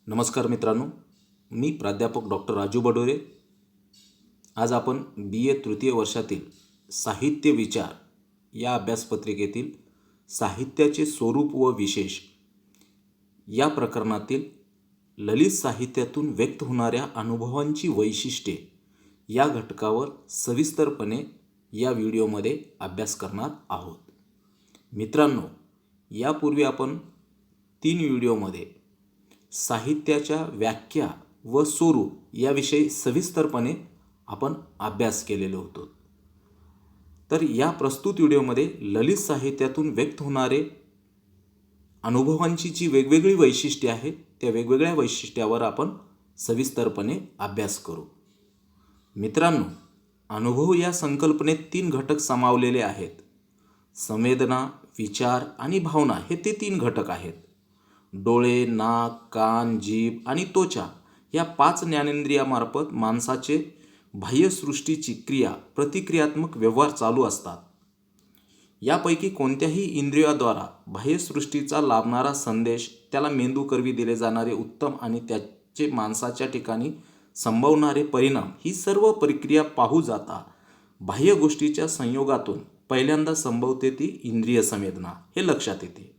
नमस्कार मित्रांनो, मी प्राध्यापक डॉक्टर राजू बडोरे। आज आपण BA तृतीय वर्षातील साहित्य विचार या अभ्यासपत्रिकेतील साहित्याचे स्वरूप व विशेष या प्रकरणातील ललित साहित्यातून व्यक्त होणाऱ्या अनुभवांची वैशिष्ट्ये या घटकावर सविस्तरपणे या व्हिडिओमध्ये अभ्यास करणार आहोत। मित्रांनो, यापूर्वी आपण 3 व्हिडिओमध्ये साहित्याच्या व्याख्या व स्वरूप याविषयी सविस्तरपणे आपण अभ्यास केलेले होतो। तर या प्रस्तुत व्हिडिओमध्ये ललित साहित्यातून व्यक्त होणारे अनुभवांची जी वेगवेगळी वैशिष्ट्ये आहेत त्या वेगवेगळ्या वैशिष्ट्यावर आपण सविस्तरपणे अभ्यास करू। मित्रांनो, अनुभव या संकल्पनेत 3 घटक सामावलेले आहेत। संवेदना, विचार आणि भावना हे ते 3 घटक आहेत। डोळे, नाक, कान, जीभ आणि त्वचा या 5 ज्ञानेंद्रियामार्फत माणसाचे बाह्यसृष्टीची क्रिया प्रतिक्रियात्मक व्यवहार चालू असतात। यापैकी कोणत्याही इंद्रियाद्वारा बाह्यसृष्टीचा लाभणारा संदेश, त्याला मेंदूकरवी दिले जाणारे उत्तम आणि त्याचे माणसाच्या ठिकाणी संभवणारे परिणाम ही सर्व प्रक्रिया पाहू जाता बाह्य गोष्टीच्या संयोगातून पहिल्यांदा संभवते ती इंद्रिय संवेदना हे लक्षात येते।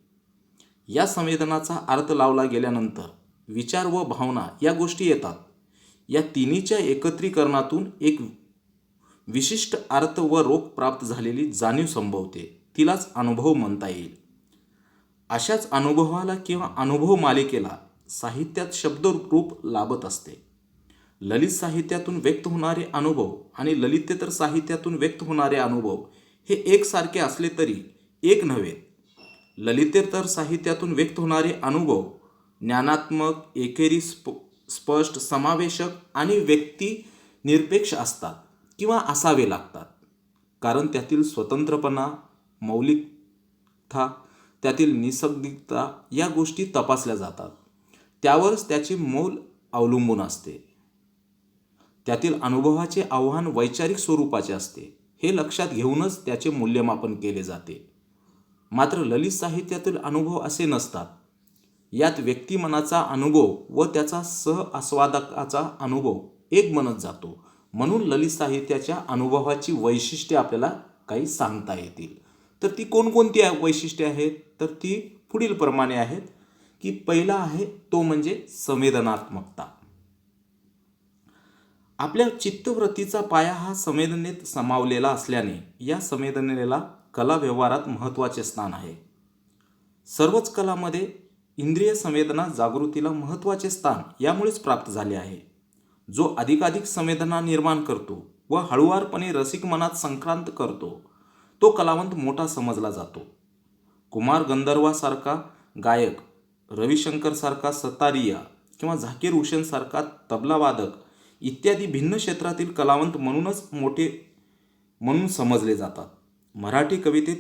या संवेदनाचा अर्थ लावला गेल्यानंतर विचार व भावना या गोष्टी येतात। या तिन्हीच्या एकत्रीकरणातून एक विशिष्ट अर्थ व रोख प्राप्त झालेली जाणीव संभवते, तिलाच अनुभव म्हणता येईल। अशाच अनुभवाला किंवा अनुभव मालिकेला साहित्यात शब्दरूप लाभत असते। ललित साहित्यातून व्यक्त होणारे अनुभव आणि ललितेतर साहित्यातून व्यक्त होणारे अनुभव हे एकसारखे असले तरी एक नव्हे। ललितेतर साहित्यातून व्यक्त होणारे अनुभव ज्ञानात्मक, एकेरी, स्पष्ट, समावेशक आणि व्यक्तिनिरपेक्ष असतात किंवा असावे लागतात, कारण त्यातील स्वतंत्रपणा, मौलिकता, त्यातील निसर्गिकता या गोष्टी तपासल्या जातात। त्यावरच त्याचे मोल अवलंबून असते। त्यातील अनुभवाचे आव्हान वैचारिक स्वरूपाचे असते, हे लक्षात घेऊनच त्याचे मूल्यमापन केले जाते। मात्र ललित साहित्यातील अनुभव असे नसतात। यात व्यक्तिमनाचा अनुभव व त्याचा सहआस्वादकाचा अनुभव एक बनत जातो। म्हणून ललित साहित्याच्या अनुभवाची वैशिष्ट्ये आपल्याला काही सांगता येतील। तर ती कोणकोणती वैशिष्ट्ये आहेत, तर ती पुढील प्रमाणे आहेत की पहिला आहे तो म्हणजे संवेदनात्मकता। आपल्या चित्तवृत्तीचा पाया हा संवेदनेत समावलेला असल्याने या संवेदनेला कला व्यवहारात महत्त्वाचे स्थान आहे। सर्वच कलामध्ये इंद्रिय संवेदना जागृतीला महत्त्वाचे स्थान यामुळेच प्राप्त झाले आहे। जो अधिकाधिक संवेदना निर्माण करतो व हळुवारपणे रसिक मनात संक्रांत करतो तो कलावंत मोठा समजला जातो। कुमार गंधर्वासारखा गायक, रविशंकर सारखा सतारिया किंवा झाकीर हुसेन सारखा तबलावादक इत्यादी भिन्न क्षेत्रातील कलावंत म्हणूनच मोठे म्हणून समजले जातात। मराठी कवितेत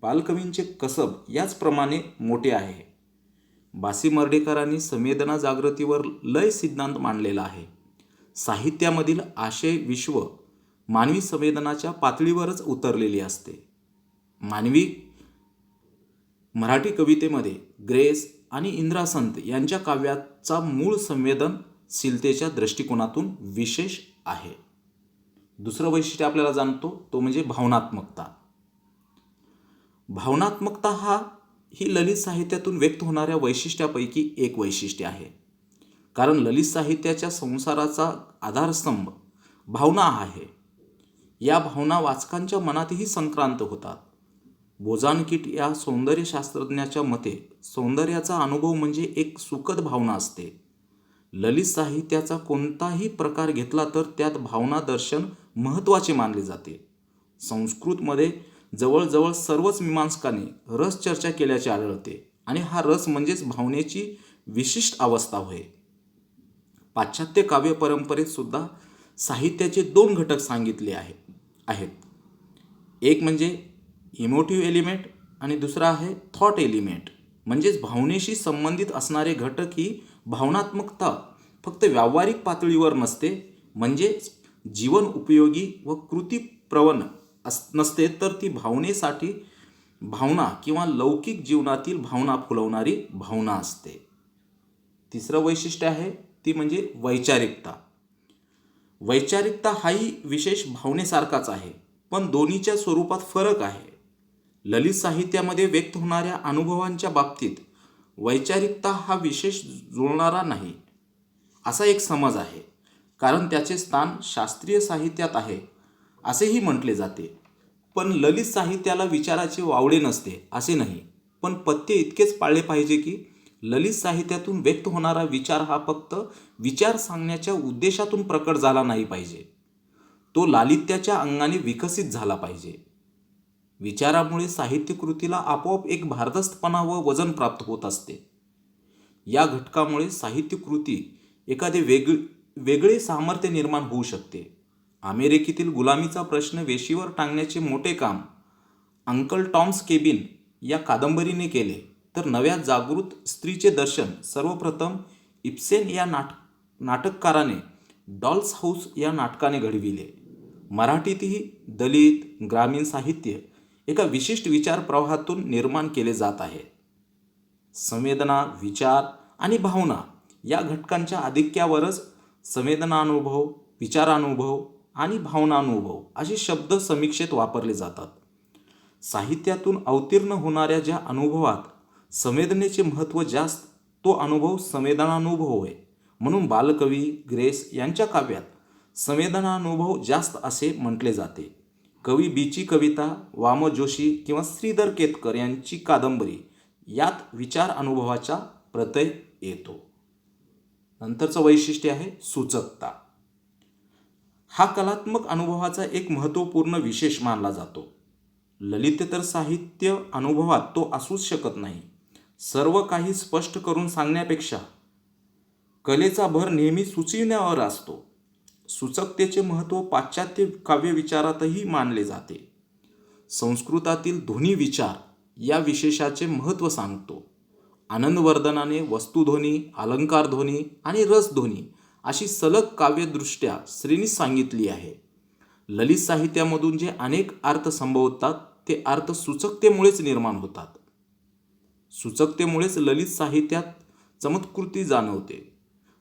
बालकवींचे कसब याचप्रमाणे मोठे आहे। बासी मर्ढेकरांनी संवेदना जागृतीवर लय सिद्धांत मांडलेला आहे। साहित्यामधील आशय विश्व मानवी संवेदनाच्या पातळीवरच उतरलेली असते। मराठी कवितेमध्ये ग्रेस आणि इंद्रासंत यांच्या काव्याचा मूळ संवेदनशीलतेच्या दृष्टिकोनातून विशेष आहे। दुसरं वैशिष्ट्य आपल्याला जाणतो तो म्हणजे भावनात्मकता। भावनात्मकता ही ललित साहित्यातून व्यक्त होणाऱ्या वैशिष्ट्यापैकी एक वैशिष्ट्य आहे। कारण ललित साहित्याच्या संसाराचा आधारस्तंभ भावना आहे। या भावना वाचकांच्या मनातही संक्रांत होतात। बोजानकीट या सौंदर्यशास्त्रज्ञाच्या मते सौंदर्याचा अनुभव म्हणजे एक सुखद भावना असते। ललित साहित्याचा कोणताही प्रकार घेतला तर त्यात भावना दर्शन महत्त्वाचे मानले जाते। संस्कृतमध्ये जवळजवळ सर्वच मीमांसकांनी रस चर्चा केल्याचे आढळते आणि हा रस म्हणजेच भावनेची विशिष्ट अवस्था होय। पाश्चात्य काव्य परंपरेत सुद्धा साहित्याचे 2 घटक सांगितले आहेत। एक म्हणजे इमोटिव्ह एलिमेंट आणि दुसरा आहे थॉट एलिमेंट। म्हणजेच भावनेशी संबंधित असणारे घटक ही भावनात्मकता फक्त व्यावहारिक पातळीवर नसते, म्हणजे जीवन उपयोगी व कृतीप्रवण नसते, तर ती भावनेसाठी भावना किंवा लौकिक जीवनातील भावना फुलवणारी भावना असते। तिसरं वैशिष्ट्य आहे ती म्हणजे वैचारिकता. वैचारिकता हाही विशेष भावनेसारखाच आहे, पण दोन्हीच्या स्वरूपात फरक आहे. ललित साहित्यामध्ये व्यक्त होणाऱ्या अनुभवांच्या बाबतीत वैचारिकता हा विशेष जुळणारा नाही, असा एक समज आहे. कारण त्याचे स्थान शास्त्रीय साहित्यात आहे असेही म्हटले जाते. पण ललित साहित्याला विचाराचे वावडे नसते असे नाही. पण पथ्य इतकेच पाळले पाहिजे की ललित साहित्यातून व्यक्त होणारा विचार हा फक्त विचार सांगण्याच्या उद्देशातून प्रकट झाला नाही पाहिजे. तो लालित्याच्या अंगाने विकसित झाला पाहिजे. विचारामुळे साहित्यकृतीला आपोआप एक भारदस्तपणा व वजन प्राप्त होत असते. या घटकामुळे साहित्यकृती एखादे वेगळे सामर्थ्य निर्माण होऊ शकते. अमेरिकेतील गुलामीचा प्रश्न वेशीवर टांगण्याचे मोठे काम अंकल टॉम्स केबिन या कादंबरीने केले, तर नव्या जागृत स्त्रीचे दर्शन सर्वप्रथम इब्सेन या नाटककाराने डॉल्स हाऊस या नाटकाने घडविले. मराठीतही दलित ग्रामीण साहित्य एका विशिष्ट विचार प्रवाहातून निर्माण केले जात आहे. संवेदना, विचार आणि भावना या घटकांच्या आधिक्यावरच संवेदनानुभव, विचारानुभव आणि भावनानुभव असे शब्द समीक्षेत वापरले जातात. साहित्यातून अवतीर्ण होणाऱ्या ज्या अनुभवात संवेदनेचे महत्त्व जास्त, तो अनुभव संवेदनानुभव होय. म्हणून बालकवी ग्रेस यांच्या काव्यात संवेदनानुभव जास्त असे म्हटले जाते. कवी बीची कविता, वाम जोशी किंवा श्रीधर केतकर यांची कादंबरी यात विचार अनुभवाचा प्रत्यय येतो. नंतरचं वैशिष्ट्य आहे सूचकता. हा कलात्मक अनुभवाचा एक महत्त्वपूर्ण विशेष मानला जातो. ललितेतर साहित्य अनुभवात तो असूच शकत नाही. सर्व काही स्पष्ट करून सांगण्यापेक्षा कलेचा भर नेहमी सुचविण्यावर असतो. सूचकतेचे महत्त्व पाश्चात्य काव्यविचारातही मानले जाते. संस्कृतातील ध्वनी विचार या विशेषाचे महत्त्व सांगतो. आनंदवर्धनाने वस्तुध्वनी, अलंकारध्वनी आणि रसध्वनी अशी सलग काव्यदृष्ट्या श्रेणी सांगितली आहे. ललित साहित्यामधून जे अनेक अर्थ संभवतात ते अर्थ सूचकतेमुळेच निर्माण होतात. सूचकतेमुळेच ललित साहित्यात चमत्कृती जाणवते.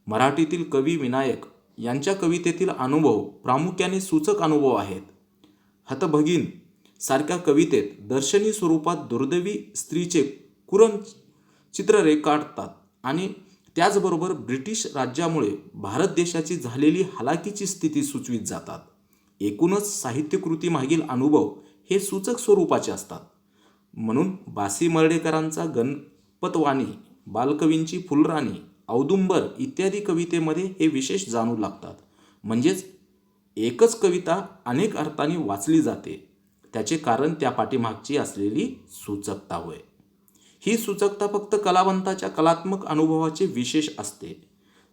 मराठीतील कवी विनायक यांच्या कवितेतील अनुभव प्रामुख्याने सूचक अनुभव आहेत. हतभगिन सारख्या कवितेत दर्शनी स्वरूपात दुर्दैवी स्त्रीचे कुरण चित्र रेखाटतात आणि त्याचबरोबर ब्रिटिश राज्यामुळे भारत देशाची झालेली हलाखीची स्थिती सुचवित जातात. एकूणच साहित्यकृतीमागील अनुभव हे सूचक स्वरूपाचे असतात. म्हणून बासी मर्ढेकरांचा गणपतवाणी, बालकवींची फुलराणी, औदुंबर इत्यादी कवितेमध्ये हे विशेष जाणू लागतात. म्हणजेच एकच कविता अनेक अर्थांनी वाचली जाते. त्याचे कारण त्या पाठीमागची असलेली सूचकता होय. ही सूचकता फक्त कलावंताच्या कलात्मक अनुभवाचे विशेष असते.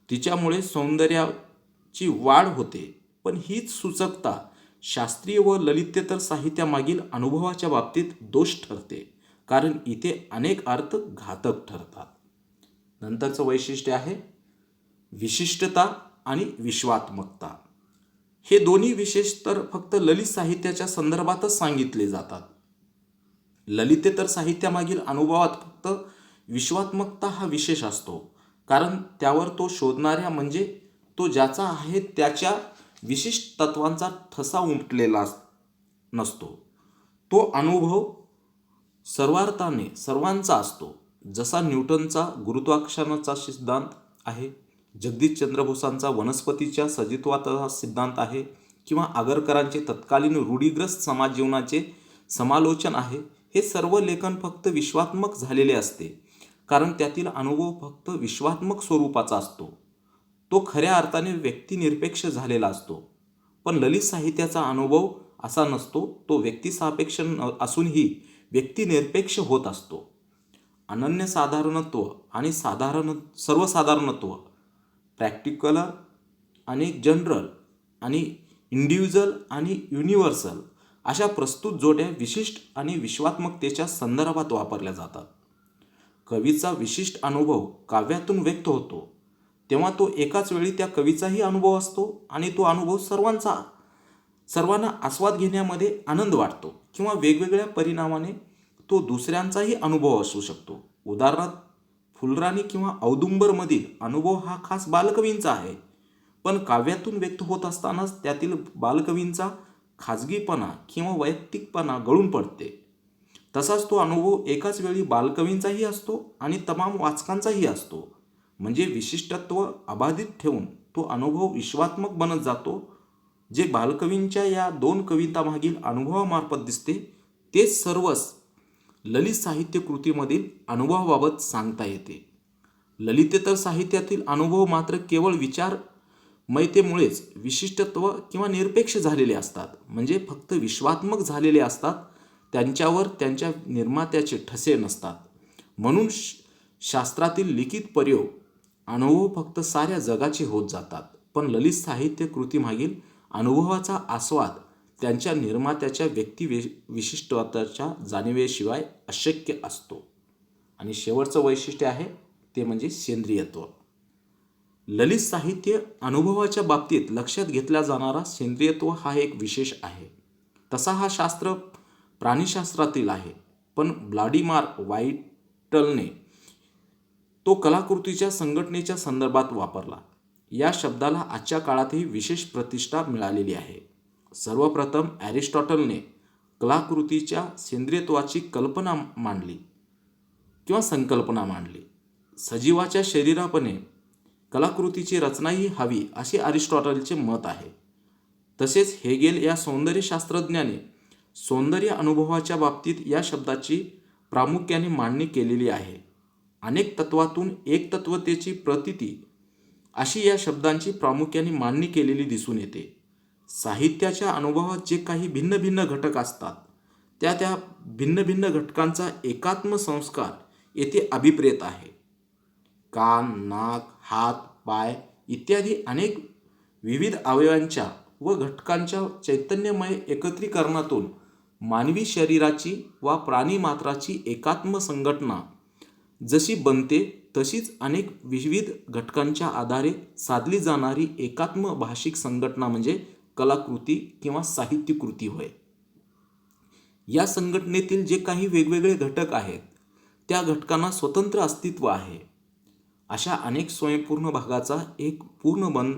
तिच्यामुळे सौंदर्याची वाढ होते. पण हीच सूचकता शास्त्रीय व ललितेतर साहित्यामागील अनुभवाच्या बाबतीत दोष ठरते, कारण इथे अनेक अर्थ घातक ठरतात. नंतरचं वैशिष्ट्य आहे विशिष्टता आणि विश्वात्मकता. हे दोन्ही विशेष तर फक्त ललित साहित्याच्या संदर्भातच सांगितले जातात. ललितेतर साहित्यामागील अनुभवात फक्त विश्वात्मकता हा विशेष असतो, कारण त्यावर तो शोधणाऱ्या म्हणजे तो ज्याचा आहे त्याच्या विशिष्ट तत्वांचा ठसा उमटलेला नसतो. तो अनुभव सर्वार्थाने सर्वांचा असतो. जसा न्यूटनचा गुरुत्वाकर्षणाचा सिद्धांत आहे, जगदीशचंद्र बोसांचा वनस्पतीच्या सजीत्वाचा सिद्धांत आहे, किंवा आगरकरांचे तत्कालीन रूढीग्रस्त समाज जीवनाचे समालोचन आहे. हे सर्व लेखन फक्त विश्वात्मक झालेले असते, कारण त्यातील अनुभव फक्त विश्वात्मक स्वरूपाचा असतो. तो खऱ्या अर्थाने व्यक्तिनिरपेक्ष झालेला असतो. पण ललित साहित्याचा अनुभव असा नसतो. तो व्यक्तिसापेक्ष असूनही व्यक्तिनिरपेक्ष होत असतो. अनन्यसाधारणत्व आणि सर्वसाधारणत्व, प्रॅक्टिकल आणि जनरल आणि इंडिव्हिज्युअल आणि युनिव्हर्सल अशा प्रस्तुत जोड्या विशिष्ट आणि विश्वात्मकतेच्या संदर्भात वापरल्या जातात. कवीचा विशिष्ट अनुभव काव्यातून व्यक्त होतो तेव्हा तो एकाच वेळी त्या कवीचाही अनुभव असतो आणि तो अनुभव सर्वांना आस्वाद घेण्यामध्ये आनंद वाटतो, किंवा वेगवेगळ्या परिणामाने तो दुसऱ्यांचाही अनुभव असू शकतो. उदाहरणार्थ फुलराणी किंवा औदुंबरमधील अनुभव हा खास बालकवींचा आहे, पण काव्यातून व्यक्त होत असतानाच त्यातील बालकवींचा खाजगीपणा किंवा वैयक्तिकपणा गळून पडते. तसाच तो अनुभव एकाच वेळी बालकवींचाही असतो आणि तमाम वाचकांचाही असतो. म्हणजे विशिष्टत्व अबाधित ठेवून तो अनुभव विश्वात्मक बनत जातो. जे बालकवींच्या या 2 कवितांमागील अनुभवामार्फत दिसते तेच सर्वच ललित साहित्य कृतीमधील अनुभवाबाबत सांगता येते. ललितेतर साहित्यातील अनुभव मात्र केवळ विचारमयतेमुळेच विशिष्टत्व किंवा निरपेक्ष झालेले असतात, म्हणजे फक्त विश्वात्मक झालेले असतात. त्यांच्यावर त्यांच्या निर्मात्याचे ठसे नसतात. म्हणून शास्त्रातील लिखित प्रयोग अनुभव फक्त साऱ्या जगाचे होत जातात, पण ललित साहित्य कृतीमागील अनुभवाचा आस्वाद त्यांच्या निर्मात्याच्या विशिष्टत्वाच्या जाणिवेशिवाय अशक्य असतो. आणि शेवटचं वैशिष्ट्य आहे ते म्हणजे सेंद्रियत्व. ललित साहित्य अनुभवाच्या बाबतीत लक्षात घेतला जाणारा सेंद्रियत्व हा एक विशेष आहे. तसा हा शास्त्र प्राणिशास्त्रातील आहे, पण व्लाडिमार वाईटलने तो कलाकृतीच्या संघटनेच्या संदर्भात वापरला. या शब्दाला आजच्या काळातही विशेष प्रतिष्ठा मिळालेली आहे. सर्वप्रथम ॲरिस्टॉटलने कलाकृतीच्या सेंद्रियत्वाची कल्पना मांडली किंवा संकल्पना मांडली. सजीवाच्या शरीरापणे कलाकृतीची रचनाही हवी असे अरिस्टॉटलचे मत आहे. तसेच हेगेल या सौंदर्यशास्त्रज्ञाने सौंदर्य अनुभवाच्या बाबतीत या शब्दाची प्रामुख्याने मांडणी केलेली आहे. अनेक तत्वातून एकतत्वतेची प्रतीती अशी या शब्दांची प्रामुख्याने मांडणी केलेली दिसून येते. साहित्याच्या अनुभवात जे काही भिन्न भिन्न घटक असतात त्या भिन्न भिन्न घटकांचा एकात्म संस्कार येथे अभिप्रेत आहे. कान, नाक, हात, पाय इत्यादी अनेक विविध अवयवांच्या व घटकांच्या चैतन्यमय एकत्रीकरणातून मानवी शरीराची वा प्राणिमात्राची एकात्म संघटना जशी बनते, तशीच अनेक विविध घटकांच्या आधारे साधली जाणारी एकात्म भाषिक संघटना म्हणजे कलाकृती किंवा साहित्यकृती होय. या संघटनेतील जे काही वेगवेगळे घटक आहेत त्या घटकांना स्वतंत्र अस्तित्व आहे. अशा अनेक स्वयंपूर्ण भागाचा एक पूर्ण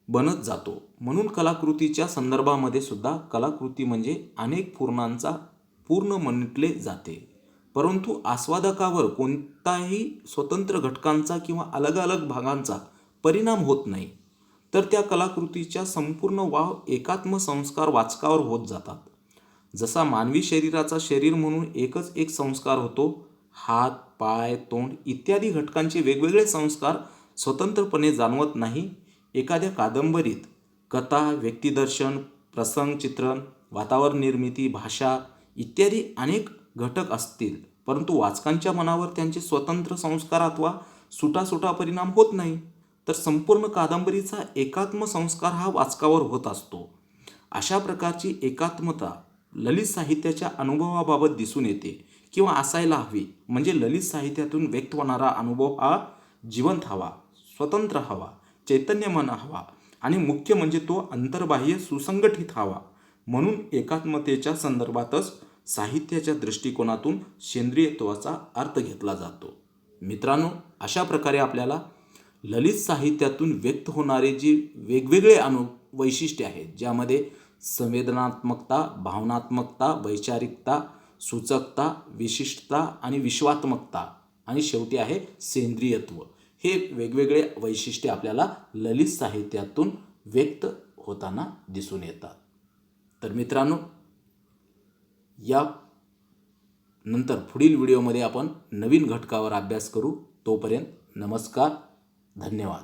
बनत जातो. म्हणून कलाकृतीच्या संदर्भामध्ये सुद्धा कलाकृती म्हणजे अनेक पूर्णांचा पूर्ण म्हटले जाते. परंतु आस्वादकावर कोणताही स्वतंत्र घटकांचा किंवा अलग अलग भागांचा परिणाम होत नाही, तर त्या कलाकृतीच्या संपूर्ण वाव एकात्म संस्कार वाचकावर होत जातात. जसा मानवी शरीराचा शरीर म्हणून एकच एक संस्कार होतो, हात, पाय, तोंड इत्यादी घटकांचे वेगवेगळे संस्कार स्वतंत्रपणे जाणवत नाही. एखाद्या कादंबरीत कथा, व्यक्तिदर्शन, प्रसंग चित्रण, वातावरण निर्मिती, भाषा इत्यादी अनेक घटक असतील, परंतु वाचकांच्या मनावर त्यांचे स्वतंत्र संस्कार अथवा सुटासुटा परिणाम होत नाही, तर संपूर्ण कादंबरीचा एकात्म संस्कार हा वाचकावर होत असतो. अशा प्रकारची एकात्मता ललित साहित्याच्या अनुभवाबाबत दिसून येते किंवा असायला हवी. म्हणजे ललित साहित्यातून व्यक्त होणारा अनुभव हा जिवंत हवा, स्वतंत्र हवा, चैतन्यमय हवा आणि मुख्य म्हणजे तो अंतर्बाह्य सुसंगठित हवा. म्हणून एकात्मतेच्या संदर्भातच साहित्याच्या दृष्टिकोनातून सेंद्रियत्वाचा अर्थ घेतला जातो. मित्रांनो, अशा प्रकारे आपल्याला ललित साहित्यातून व्यक्त होणारे जी वेगवेगळे वैशिष्ट्ये आहेत, ज्यामध्ये संवेदनात्मकता, भावनात्मकता, वैचारिकता, सूचकता, विशिष्टता आणि विश्वात्मकता आणि शेवटी आहे सेंद्रियत्व, हे वेगवेगळे वैशिष्ट्ये आपल्याला ललित साहित्यातून व्यक्त होताना दिसून येतात. तर मित्रांनो, या नंतर पुढील व्हिडिओमध्ये आपण नवीन घटकावर अभ्यास करू. तोपर्यंत नमस्कार, धन्यवाद.